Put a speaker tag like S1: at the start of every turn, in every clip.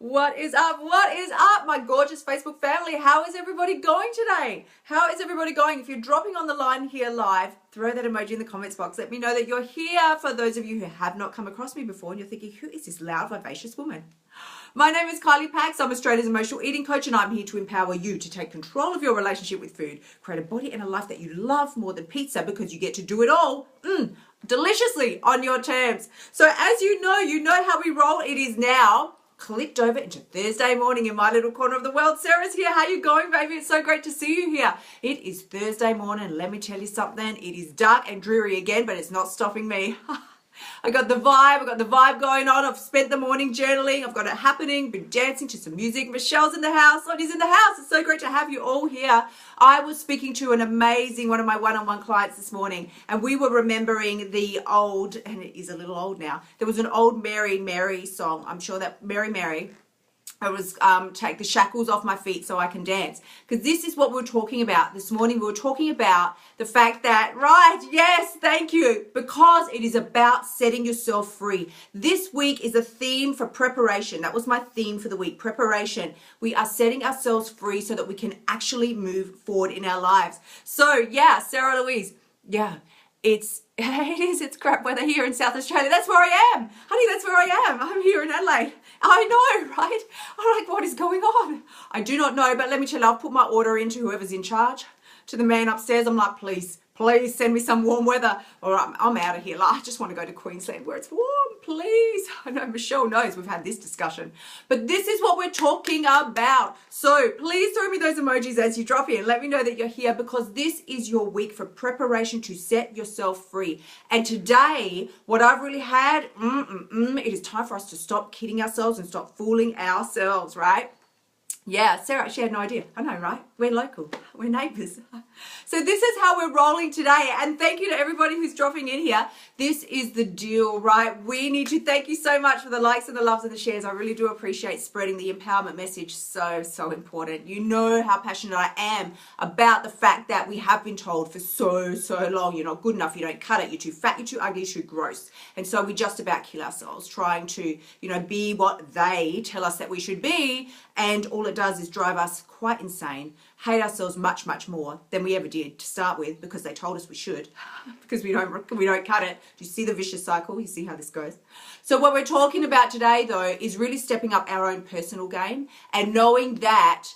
S1: What is up? What is up, my gorgeous Facebook family? How is everybody going today? How is everybody going? If you're dropping on the line here live, throw that emoji in the comments box. Let me know that you're here. For those of you who have not come across me before and you're thinking, who is this loud, vivacious woman? My name is Kylie Pax. I'm Australia's emotional eating coach, and I'm here to empower you to take control of your relationship with food, create a body and a life that you love more than pizza, because you get to do it all deliciously on your terms. So as you know how we roll. It is now clicked over into Thursday morning in my little corner of the world. Sarah's here. How you going, baby? It's so great to see you here. It is Thursday morning. Let me tell you something. It is dark and dreary again, but it's not stopping me. I got the vibe going on. I've spent the morning journaling. I've got it happening. Been dancing to some music. Michelle's in the house. Lonnie's in the house. It's so great to have you all here. I was speaking to one of my one-on-one clients this morning, and we were remembering the old, and it is a little old now. There was an old Mary song. I'm sure that Mary. I was take the shackles off my feet so I can dance. Because this is what we were talking about this morning. We were talking about the fact that, right, yes, thank you, because it is about setting yourself free. This week is a theme for preparation. That was my theme for the week, preparation. We are setting ourselves free so that we can actually move forward in our lives. So, yeah, Sarah Louise, yeah. It's crap weather here in South Australia. That's where I am. Honey, that's where I am. I'm here in Adelaide. I know, right? I'm like, what is going on? I do not know, but let me tell you, I've put my order into whoever's in charge, to the man upstairs. I'm like, please send me some warm weather, or I'm out of here. Like, I just want to go to Queensland where it's warm, please. I know Michelle knows we've had this discussion, but this is what we're talking about. So please throw me those emojis as you drop in. Let me know that you're here, because this is your week for preparation to set yourself free. And today, what I've really had, it is time for us to stop kidding ourselves and stop fooling ourselves, right? Yeah, Sarah actually had no idea. I know, right? We're local. We're neighbours. So this is how we're rolling today. And thank you to everybody who's dropping in here. This is the deal, right? We need to thank you so much for the likes and the loves and the shares. I really do appreciate spreading the empowerment message. So important. You know how passionate I am about the fact that we have been told for so long, you're not good enough, you don't cut it, you're too fat, you're too ugly, you're too gross. And so we just about kill ourselves trying to, be what they tell us that we should be. And all it does is drive us quite insane, hate ourselves much more than we ever did to start with, because they told us we should, because we don't cut it. Do you see the vicious cycle? You see how this goes? So what we're talking about today, though, is really stepping up our own personal game and knowing that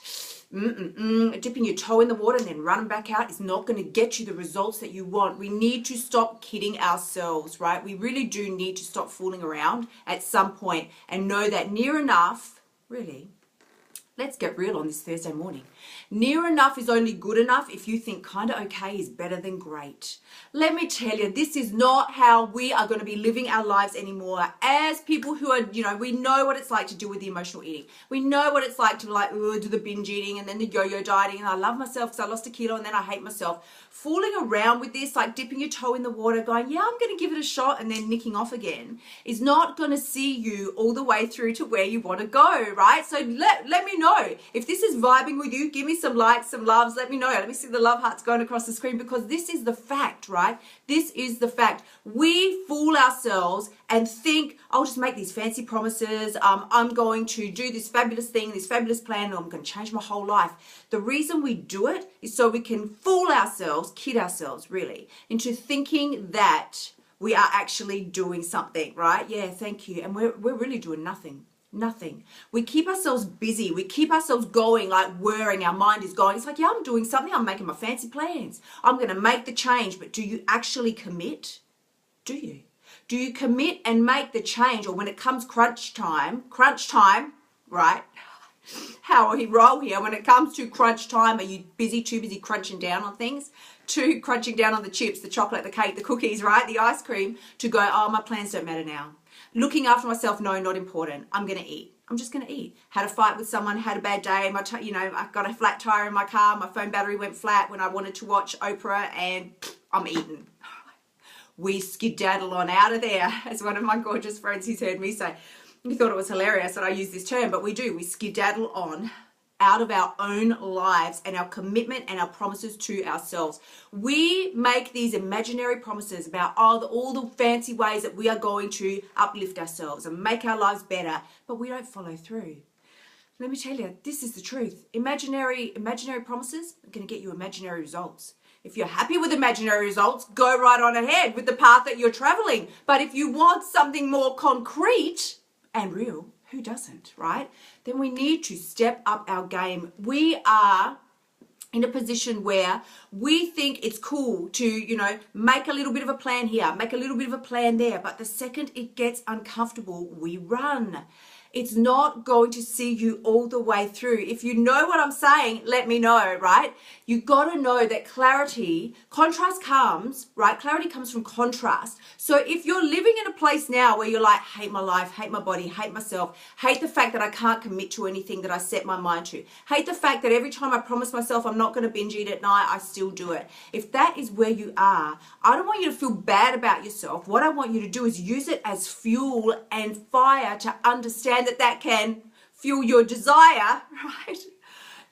S1: dipping your toe in the water and then running back out is not going to get you the results that you want. We need to stop kidding ourselves, right? We really do need to stop fooling around at some point and know that near enough, really, let's get real on this Thursday morning. Near enough is only good enough if you think kind of okay is better than great. Let me tell you, this is not how we are going to be living our lives anymore. As people who are, we know what it's like to deal with the emotional eating. We know what it's like to do the binge eating and then the yo-yo dieting. And I love myself because I lost a kilo and then I hate myself. Fooling around with this, like dipping your toe in the water, going, yeah, I'm going to give it a shot, and then nicking off again, is not going to see you all the way through to where you want to go, right? So let me know. If this is vibing with you, give me some likes, some loves. Let me know. Let me see the love hearts going across the screen, because this is the fact, right? This is the fact. We fool ourselves and think, I'll just make these fancy promises. I'm going to do this fabulous thing, this fabulous plan, and I'm going to change my whole life. The reason we do it is so we can fool ourselves, kid ourselves really, into thinking that we are actually doing something, right? Yeah, thank you. And we're really doing nothing. Nothing. We keep ourselves busy. We keep ourselves going, like whirring. Our mind is going. It's like, yeah, I'm doing something. I'm making my fancy plans. I'm going to make the change. But do you actually commit? Do you? Do you commit and make the change? Or when it comes crunch time, right? How we roll here. When it comes to crunch time, are you too busy crunching down on things? Too crunching down on the chips, the chocolate, the cake, the cookies, right? The ice cream, to go, oh, my plans don't matter now. Looking after myself, no, not important. I'm going to eat. I'm just going to eat. Had a fight with someone, had a bad day. I got a flat tire in my car. My phone battery went flat when I wanted to watch Oprah, and I'm eating. We skedaddle on out of there, as one of my gorgeous friends who's heard me say. He thought it was hilarious that I use this term, but we do. We skedaddle on out of our own lives and our commitment and our promises to ourselves. We make these imaginary promises about all the fancy ways that we are going to uplift ourselves and make our lives better, but we don't follow through. Let me tell you, this is the truth. Imaginary promises are going to get you imaginary results. If you're happy with imaginary results, go right on ahead with the path that you're traveling. But if you want something more concrete and real, who doesn't, right? Then we need to step up our game. We are in a position where we think it's cool to, make a little bit of a plan here, make a little bit of a plan there. But the second it gets uncomfortable, we run. It's not going to see you all the way through. If you know what I'm saying, let me know, right? You got to know that contrast comes, right? Clarity comes from contrast. So if you're living in a place now where you're like, hate my life, hate my body, hate myself, hate the fact that I can't commit to anything that I set my mind to, hate the fact that every time I promise myself I'm not going to binge eat at night, I still do it. If that is where you are, I don't want you to feel bad about yourself. What I want you to do is use it as fuel and fire to understand that can fuel your desire, right?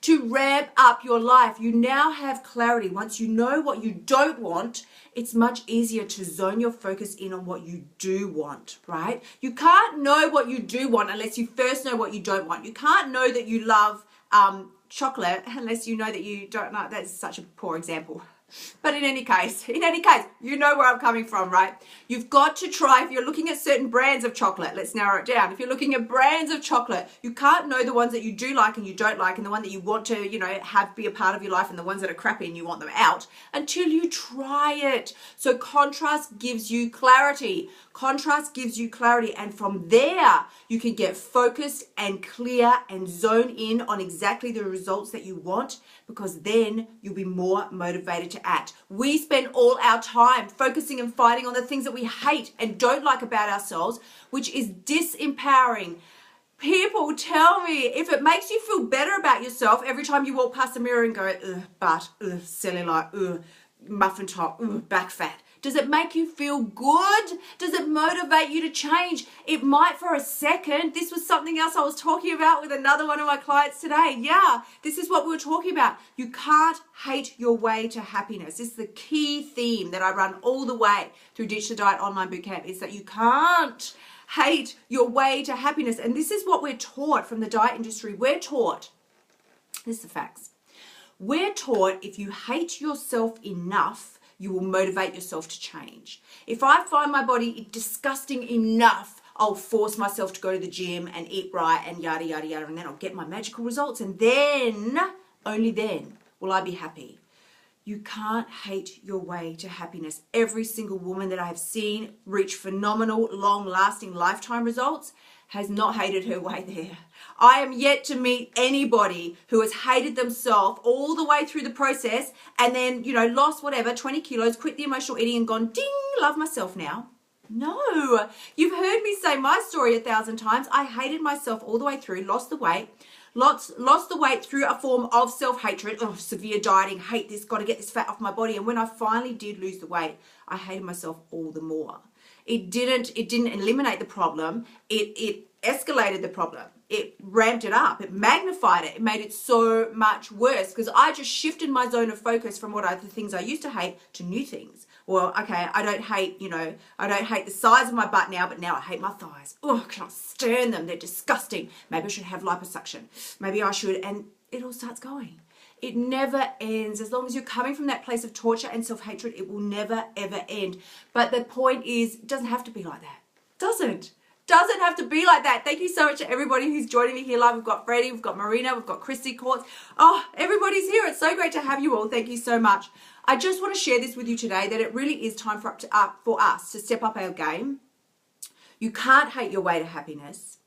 S1: To ramp up your life. You now have clarity. Once you know what you don't want, it's much easier to zone your focus in on what you do want, right? You can't know what you do want unless you first know what you don't want. You can't know that you love chocolate unless you know that you don't like. That's such a poor example. But in any case, you know where I'm coming from, right? You've got to try, if you're looking at certain brands of chocolate, let's narrow it down. If you're looking at brands of chocolate, you can't know the ones that you do like and you don't like and the one that you want to, have be a part of your life and the ones that are crappy and you want them out until you try it. So contrast gives you clarity. Contrast gives you clarity, and from there you can get focused and clear and zone in on exactly the results that you want, because then you'll be more motivated to act. We spend all our time focusing and fighting on the things that we hate and don't like about ourselves, which is disempowering. People tell me, if it makes you feel better about yourself every time you walk past the mirror and go, ugh, butt, ugh, cellulite, ugh, muffin top, ugh, back fat. Does it make you feel good? Does it motivate you to change? It might for a second. This was something else I was talking about with another one of my clients today. Yeah, this is what we were talking about. You can't hate your way to happiness. This is the key theme that I run all the way through Ditch the Diet Online Bootcamp, is that you can't hate your way to happiness. And this is what we're taught from the diet industry. We're taught, this is the facts. We're taught if you hate yourself enough, you will motivate yourself to change. If I find my body disgusting enough, I'll force myself to go to the gym and eat right and yada, yada, yada, and then I'll get my magical results. And then, only then, will I be happy. You can't hate your way to happiness. Every single woman that I have seen reach phenomenal, long-lasting lifetime results has not hated her way there. I am yet to meet anybody who has hated themselves all the way through the process and then, lost whatever, 20 kilos, quit the emotional eating and gone, ding, love myself now. No, you've heard me say my story 1,000 times. I hated myself all the way through, lost the weight, lost the weight through a form of self-hatred, severe dieting, hate this, got to get this fat off my body. And when I finally did lose the weight, I hated myself all the more. It didn't eliminate the problem. It escalated the problem. It ramped it up. It magnified it. It made it so much worse because I just shifted my zone of focus from the things I used to hate to new things. Well, okay, I don't hate the size of my butt now, but now I hate my thighs. Oh, I cannot stand them. They're disgusting. Maybe I should have liposuction. Maybe I should. And it all starts going. It never ends. As long as you're coming from that place of torture and self-hatred, it will never, ever end. But the point is, it doesn't have to be like that. Doesn't have to be like that. Thank you so much to everybody who's joining me here live. We've got Freddie, we've got Marina, we've got Christy Courts. Oh, everybody's here. It's so great to have you all. Thank you so much. I just want to share this with you today, that it really is time for us to step up our game. You can't hate your way to happiness.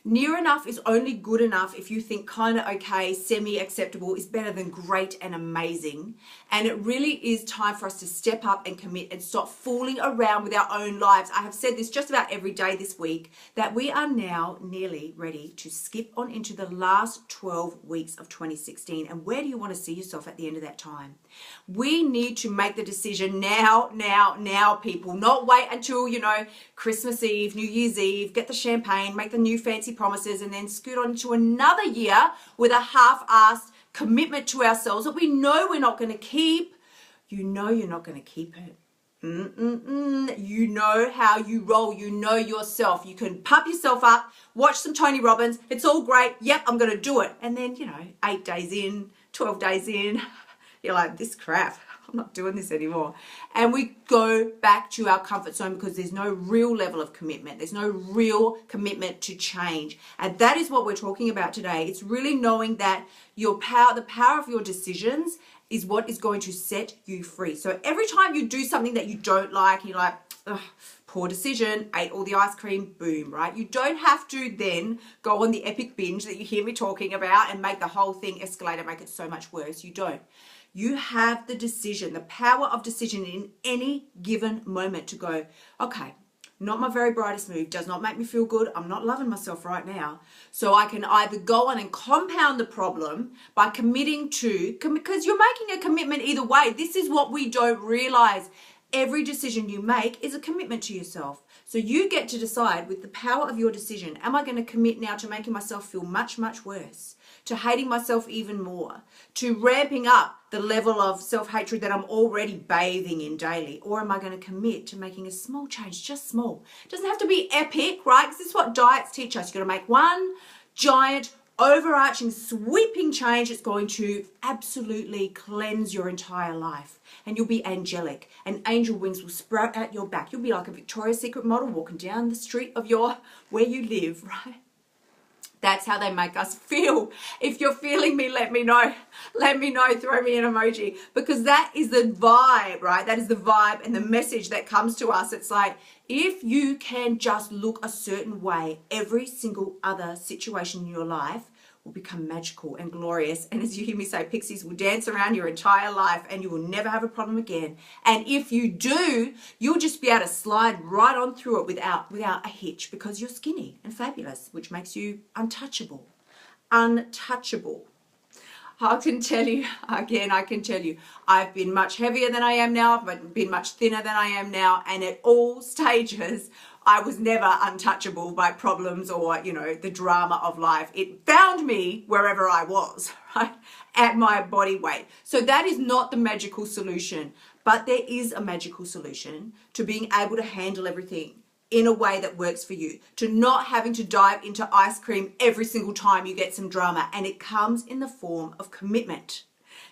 S1: Near enough is only good enough if you think kind of okay, semi-acceptable is better than great and amazing. And it really is time for us to step up and commit and stop fooling around with our own lives. I have said this just about every day this week, that we are now nearly ready to skip on into the last 12 weeks of 2016. And where do you want to see yourself at the end of that time? We need to make the decision now, people. Not wait until, Christmas Eve, New Year's Eve, get the champagne, make the new fancy promises, and then scoot on to another year with a half-assed commitment to ourselves that we know we're not going to keep. You know you're not going to keep it. You know how you roll. You know yourself. You can pump yourself up, watch some Tony Robbins. It's all great. Yep, I'm going to do it. And then, 8 days in, 12 days in, you're like, this crap. I'm not doing this anymore. And we go back to our comfort zone because there's no real level of commitment. There's no real commitment to change. And that is what we're talking about today. It's really knowing that the power of your decisions is what is going to set you free. So every time you do something that you don't like, you're like, ugh, poor decision, ate all the ice cream, boom, right? You don't have to then go on the epic binge that you hear me talking about and make the whole thing escalate and make it so much worse. You don't. You have the decision, the power of decision in any given moment to go, okay, not my very brightest move, does not make me feel good. I'm not loving myself right now. So I can either go on and compound the problem by committing to, because you're making a commitment either way. This is what we don't realize. Every decision you make is a commitment to yourself. So you get to decide with the power of your decision, am I going to commit now to making myself feel much, much worse? To hating myself even more? To ramping up the level of self-hatred that I'm already bathing in daily? Or am I going to commit to making a small change, just small? It doesn't have to be epic, right? Because this is what diets teach us. You've got to make one giant, overarching, sweeping change. It's going to absolutely cleanse your entire life. And you'll be angelic. And angel wings will sprout out your back. You'll be like a Victoria's Secret model walking down the street of where you live, right? That's how they make us feel. If you're feeling me, let me know. Let me know. Throw me an emoji. Because that is the vibe, right? That is the vibe and the message that comes to us. It's like, if you can just look a certain way, every single other situation in your life will become magical and glorious. And as you hear me say, pixies will dance around your entire life and you will never have a problem again. And if you do, you'll just be able to slide right on through it without a hitch, because you're skinny and fabulous, which makes you untouchable. Untouchable. I can tell you, I've been much heavier than I am now. I've been much thinner than I am now. And at all stages, I was never untouchable by problems or, the drama of life. It found me wherever I was, right? At my body weight. So that is not the magical solution. But there is a magical solution to being able to handle everything in a way that works for you, to not having to dive into ice cream every single time you get some drama. And it comes in the form of commitment.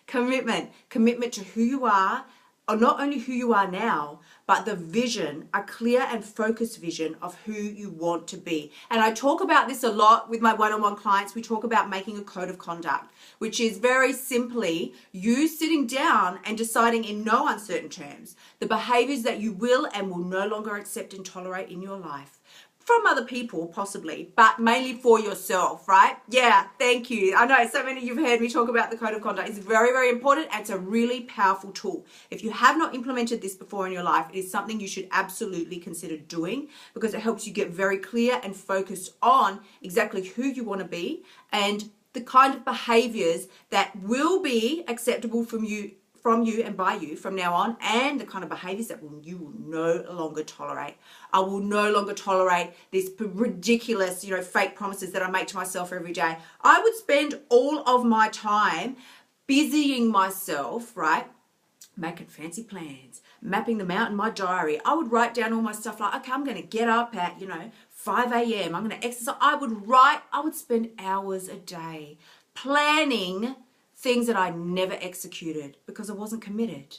S1: Commitment to who you are, or not only who you are now, but the vision, a clear and focused vision of who you want to be. And I talk about this a lot with my one-on-one clients. We talk about making a code of conduct, which is very simply you sitting down and deciding in no uncertain terms the behaviors that you will and will no longer accept and tolerate in your life. From other people, possibly, but mainly for yourself, right? Yeah, thank you. I know so many of you have heard me talk about the code of conduct. It's very, very important, and it's a really powerful tool. If you have not implemented this before in your life, it is something you should absolutely consider doing, because it helps you get very clear and focused on exactly who you want to be and the kind of behaviors that will be acceptable from you and by you from now on, and the kind of behaviors that you will no longer tolerate. I will no longer tolerate this ridiculous, fake promises that I make to myself every day. I would spend all of my time busying myself, right? Making fancy plans, mapping them out in my diary. I would write down all my stuff like, okay, I'm going to get up at, 5 a.m. I'm going to exercise. I would spend hours a day planning things that I never executed because I wasn't committed.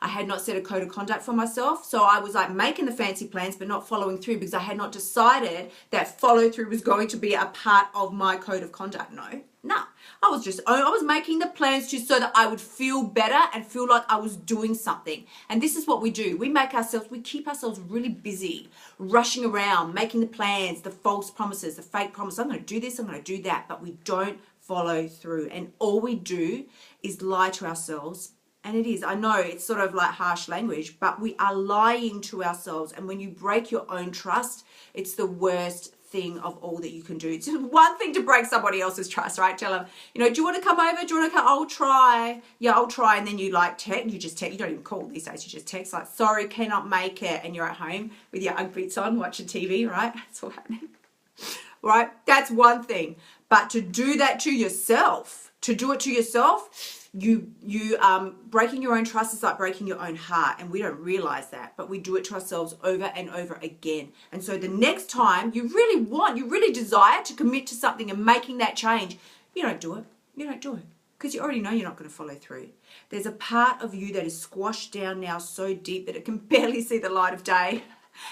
S1: I had not set a code of conduct for myself. So I was like making the fancy plans, but not following through because I had not decided that follow through was going to be a part of my code of conduct. No. I was making the plans just so that I would feel better and feel like I was doing something. And this is what we do. We keep ourselves really busy, rushing around, making the plans, the false promises, the fake promises. I'm going to do this, I'm going to do that, but we don't follow through. And all we do is lie to ourselves. And I know it's sort of like harsh language, but we are lying to ourselves. And when you break your own trust, it's the worst thing of all that you can do. It's one thing to break somebody else's trust, right? Tell them, do you want to come over? Do you want to come? I'll try. Yeah, I'll try. And then you text, you don't even call these days. You just text like, sorry, cannot make it. And you're at home with your Ugg boots on, watching TV, right? That's all happening. Right? That's one thing. But to do that to yourself, breaking your own trust is like breaking your own heart, and we don't realize that, but we do it to ourselves over and over again. And so the next time you really desire to commit to something and making that change, you don't do it. You don't do it because you already know you're not going to follow through. There's a part of you that is squashed down now so deep that it can barely see the light of day.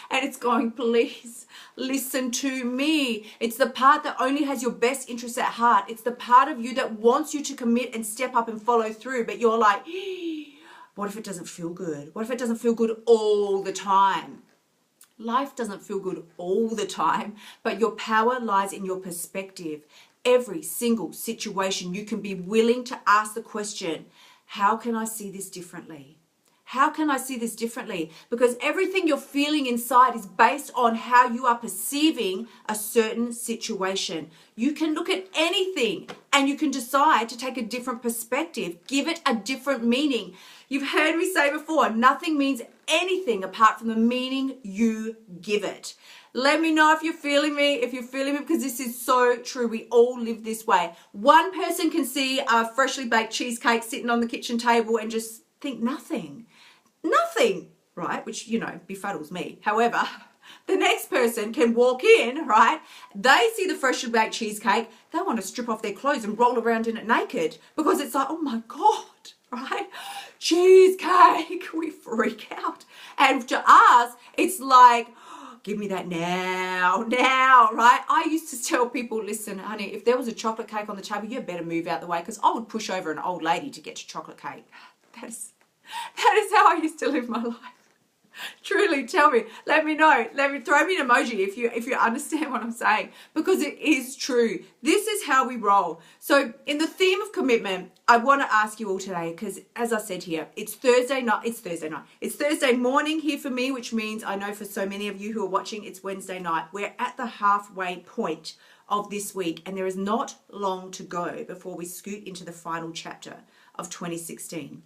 S1: And it's going, please listen to me. It's the part that only has your best interests at heart. It's the part of you that wants you to commit and step up and follow through. But you're like, what if it doesn't feel good? What if it doesn't feel good all the time? Life doesn't feel good all the time, but your power lies in your perspective. Every single situation, you can be willing to ask the question, how can I see this differently? How can I see this differently? Because everything you're feeling inside is based on how you are perceiving a certain situation. You can look at anything and you can decide to take a different perspective, give it a different meaning. You've heard me say before, nothing means anything apart from the meaning you give it. Let me know if you're feeling me, because this is so true. We all live this way. One person can see a freshly baked cheesecake sitting on the kitchen table and just think nothing, right? Which, befuddles me. However, the next person can walk in, right? They see the freshly baked cheesecake. They want to strip off their clothes and roll around in it naked because it's like, oh my God, right? Cheesecake, we freak out. And to us, it's like, give me that now, right? I used to tell people, listen, honey, if there was a chocolate cake on the table, you better move out the way because I would push over an old lady to get to chocolate cake. That is how I used to live my life. Truly, tell me, let me know. Throw me an emoji if you understand what I'm saying, because it is true. This is how we roll. So in the theme of commitment, I want to ask you all today, because as I said here, it's Thursday morning here for me, which means I know for so many of you who are watching, it's Wednesday night. We're at the halfway point of this week, and there is not long to go before we scoot into the final chapter of 2016.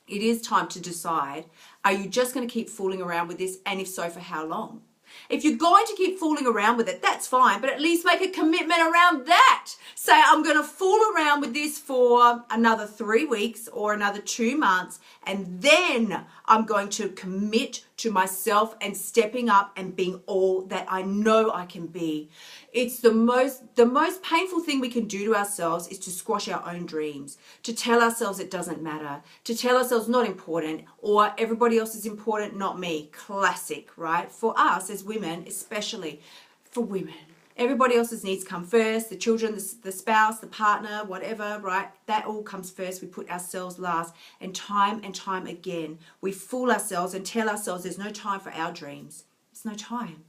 S1: It is time to decide, are you just going to keep fooling around with this? And if so, for how long? If you're going to keep fooling around with it, that's fine, but at least make a commitment around that. Say, I'm going to fool around with this for another 3 weeks or another 2 months, and then I'm going to commit to myself and stepping up and being all that I know I can be. It's the most painful thing we can do to ourselves is to squash our own dreams, to tell ourselves it doesn't matter, to tell ourselves not important, or everybody else is important, not me. Classic, right? For us as women, especially for women, everybody else's needs come first, the children, the spouse, the partner, whatever, right? That all comes first. We put ourselves last, and time again, we fool ourselves and tell ourselves there's no time for our dreams. There's no time.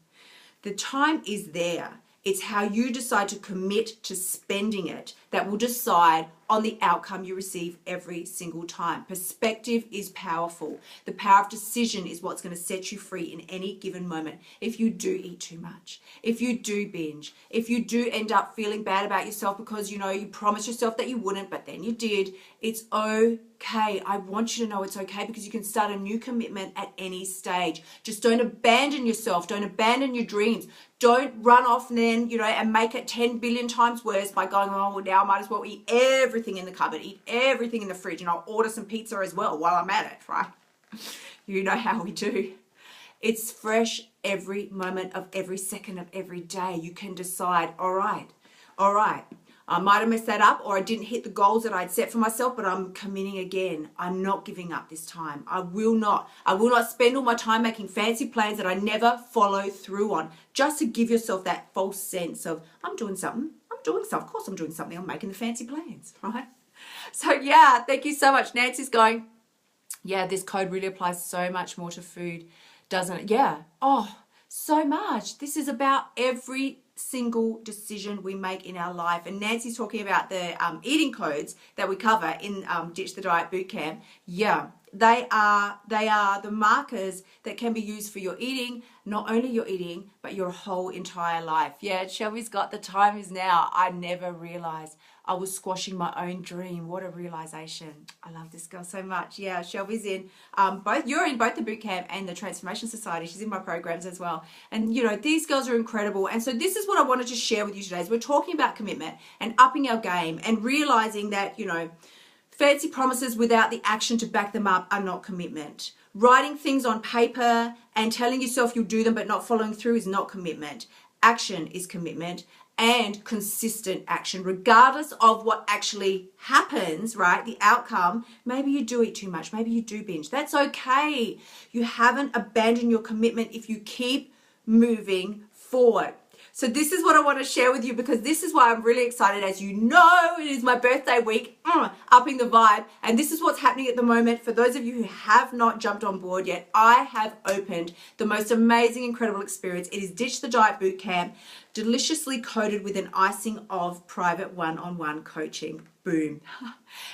S1: The time is there. It's how you decide to commit to spending it that will decide on the outcome you receive every single time. Perspective is powerful. The power of decision is what's going to set you free in any given moment. If you do eat too much, if you do binge, if you do end up feeling bad about yourself because you promised yourself that you wouldn't, but then you did, it's okay. I want you to know it's okay, because you can start a new commitment at any stage. Just don't abandon yourself. Don't abandon your dreams. Don't run off then, and make it 10 billion times worse by going, oh, well, now I might as well eat everything in the cupboard, eat everything in the fridge, and I'll order some pizza as well while I'm at it, right? You know how we do. It's fresh every moment of every second of every day. You can decide, all right, I might have messed that up, or I didn't hit the goals that I'd set for myself, but I'm committing again. I'm not giving up this time. I will not spend all my time making fancy plans that I never follow through on, just to give yourself that false sense of, I'm doing something. Of course I'm doing something. I'm making the fancy plans, right? So yeah, thank you so much. Nancy's going, yeah, this code really applies so much more to food, doesn't it? Yeah. Oh, so much. This is about every single decision we make in our life. And Nancy's talking about the eating codes that we cover in Ditch the Diet Bootcamp. Yeah, they are the markers that can be used for your eating, not only your eating, but your whole entire life. Yeah, Shelby's got the time is now. I never realized I was squashing my own dream. What a realization. I love this girl so much. Yeah, Shelby's in you're in both the bootcamp and the Transformation Society. She's in my programs as well. And these girls are incredible. And so this is what I wanted to share with you today. Is we're talking about commitment and upping our game and realizing that, Fancy promises without the action to back them up are not commitment. Writing things on paper and telling yourself you'll do them but not following through is not commitment. Action is commitment, and consistent action, regardless of what actually happens, right? The outcome, maybe you do eat too much, maybe you do binge. That's okay. You haven't abandoned your commitment if you keep moving forward. So this is what I want to share with you, because this is why I'm really excited. As you know, it is my birthday week, upping the vibe. And this is what's happening at the moment. For those of you who have not jumped on board yet, I have opened the most amazing, incredible experience. It is Ditch the Diet Bootcamp, deliciously coated with an icing of private one-on-one coaching. Boom.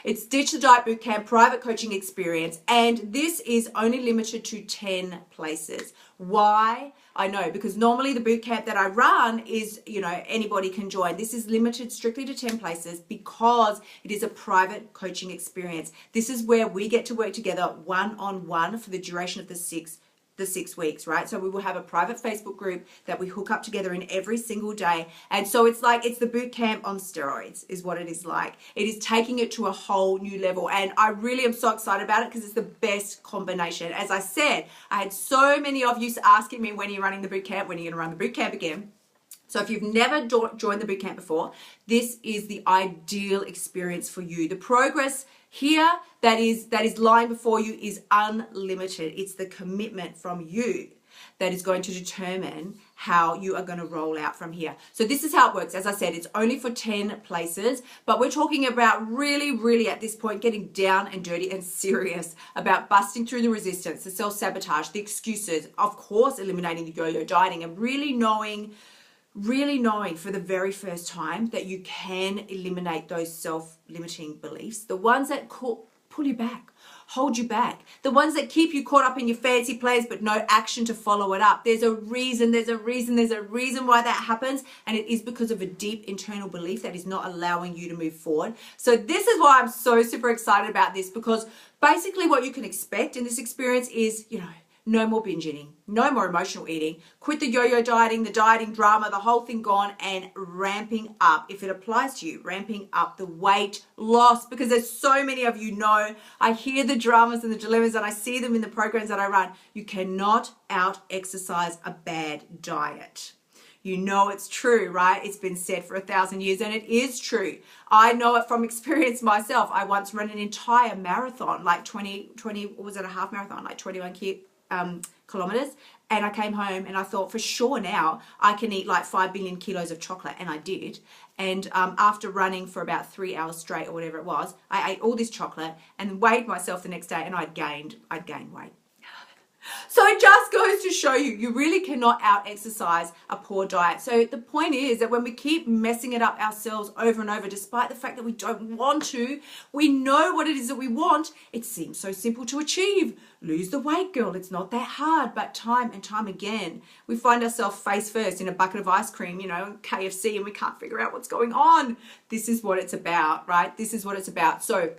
S1: It's Ditch the Diet Bootcamp private coaching experience, and this is only limited to 10 places. Why? I know, because normally the bootcamp that I run is, anybody can join. This is limited strictly to 10 places because it is a private coaching experience. This is where we get to work together one-on-one for the duration of the 6 weeks, right? So we will have a private Facebook group that we hook up together in every single day. And so it's the boot camp on steroids is what it is like. It is taking it to a whole new level. And I really am so excited about it because it's the best combination. As I said, I had so many of you asking me, when are you running the boot camp? When are you going to run the boot camp again? So if you've never joined the bootcamp before, this is the ideal experience for you. The progress here that is lying before you is unlimited. It's the commitment from you that is going to determine how you are going to roll out from here. So this is how it works. As I said, it's only for 10 places, but we're talking about really at this point getting down and dirty and serious about busting through the resistance, the self-sabotage, the excuses, of course, eliminating the yo-yo dieting, and really knowing for the very first time that you can eliminate those self-limiting beliefs, the ones that pull you back, hold you back, the ones that keep you caught up in your fancy plans but no action to follow it up. There's a reason why that happens, and it is because of a deep internal belief that is not allowing you to move forward. So this is why I'm so super excited about this, because basically what you can expect in this experience is, no more binge eating, no more emotional eating, quit the yo-yo dieting, the dieting drama, the whole thing gone, and ramping up, if it applies to you, ramping up the weight loss, because there's so many of you know, I hear the dramas and the dilemmas and I see them in the programs that I run. You cannot out-exercise a bad diet. You know it's true, right? It's been said for 1,000 years, and it is true. I know it from experience myself. I once ran an entire marathon, like 20, was it a half marathon, like 21 kilometers, and I came home and I thought, for sure now I can eat like 5 billion kilos of chocolate, and I did. And after running for about 3 hours straight or whatever it was, I ate all this chocolate and weighed myself the next day, and I'd gained weight. So it just goes to show you, you really cannot out-exercise a poor diet. So the point is that when we keep messing it up ourselves over and over, despite the fact that we don't want to, we know what it is that we want. It seems so simple to achieve. Lose the weight, girl. It's not that hard. But time and time again, we find ourselves face first in a bucket of ice cream, KFC, and we can't figure out what's going on. This is what it's about, right? This is what it's about. So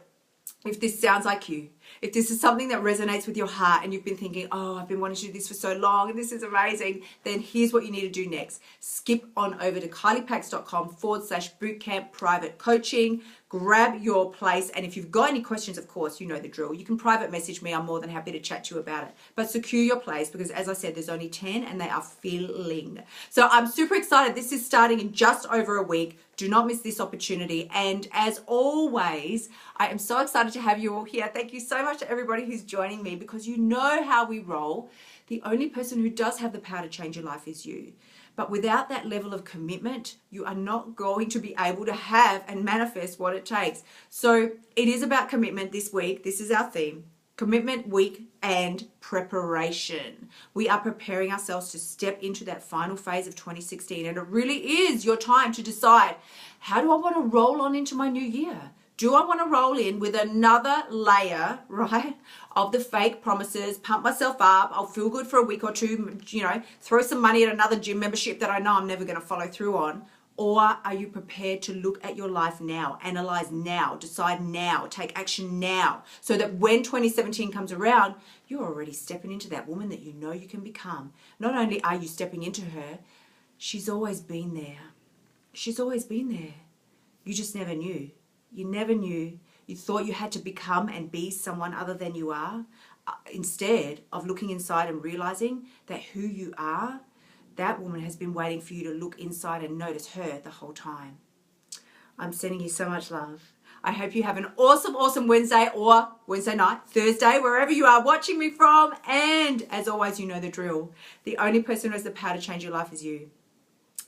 S1: if this sounds like you, if this is something that resonates with your heart and you've been thinking, oh, I've been wanting to do this for so long and this is amazing, then here's what you need to do next. Skip on over to kyliepax.com/bootcamp private coaching. Grab your place. And if you've got any questions, of course, you know the drill. You can private message me. I'm more than happy to chat to you about it. But secure your place, because as I said, there's only 10 and they are filling. So I'm super excited. This is starting in just over a week. Do not miss this opportunity. And as always, I am so excited to have you all here. Thank you so much to everybody who's joining me, because you know how we roll. The only person who does have the power to change your life is you. But without that level of commitment, you are not going to be able to have and manifest what it takes. So it is about commitment this week. This is our theme. Commitment week and preparation. We are preparing ourselves to step into that final phase of 2016. And it really is your time to decide, how do I want to roll on into my new year? Do I want to roll in with another layer, right, of the fake promises, pump myself up, I'll feel good for a week or two, throw some money at another gym membership that I know I'm never going to follow through on? Or are you prepared to look at your life now, analyze now, decide now, take action now, so that when 2017 comes around, you're already stepping into that woman that you know you can become? Not only are you stepping into her, she's always been there. She's always been there. You just never knew. You never knew You thought you had to become and be someone other than you are. Instead of looking inside and realizing that who you are, that woman has been waiting for you to look inside and notice her the whole time. I'm sending you so much love. I hope you have an awesome, awesome Wednesday or Wednesday night, Thursday, wherever you are watching me from. And as always, you know the drill. The only person who has the power to change your life is you.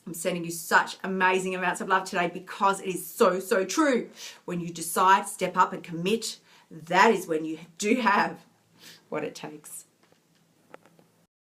S1: I'm sending you such amazing amounts of love today because it is so, so true. When you decide, step up and commit, that is when you do have what it takes.